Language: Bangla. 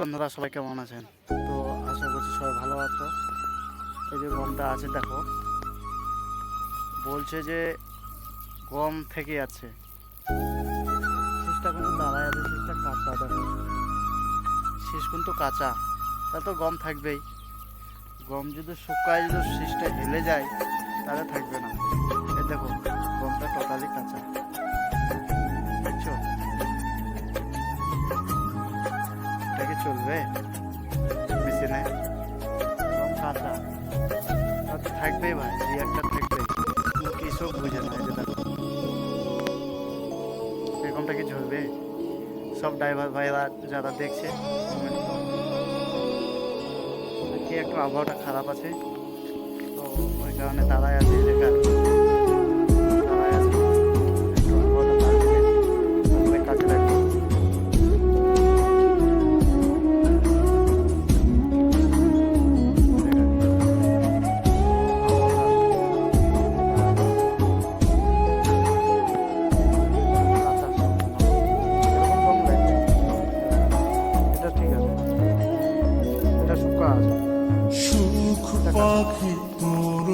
বন্ধুরা সবাই কেমন আছেন? তো আশা করছি সবাই ভালো আছো। এই যে গমটা আছে দেখো, বলছে যে গম থেকে আছে, শীষটা কিন্তু দাঁড়ায় আছে, শীষটা কাঁচা দেখো, শীষ কিন্তু কাঁচা, তা তো গম থাকবেই। গম যদি শুকায়, যদি শীষটা হেলে যায় তাহলে থাকবে না। এই দেখো, গমটা টোটালি কাঁচা, দেখছো? এটা কি চলবে মেশিনে? গম কাঁচা, তা তো থাকবেই ভাই, এই একটা থাকবেই। কৃষক বুঝে না, এই যে দেখো, এরকমটা কি ঝরবে? সব ড্রাইভার ভাইরা যারা দেখছে কমেন্ট করো। কি একটু আবহাওয়াটা খারাপ আছে, তো ওই কারণে দাঁড়ায় আছে, এই জায়গায় দাঁড়ায় আছে। একটু আবহাওয়াটা পাল্টে তারপরে কাজে লাগবে। আচ্ছা, এরকম কম লাগবে, এটা ঠিক আছে, এটা শুকা আছে, সুখ এটা কাঁচা। পাখি তোর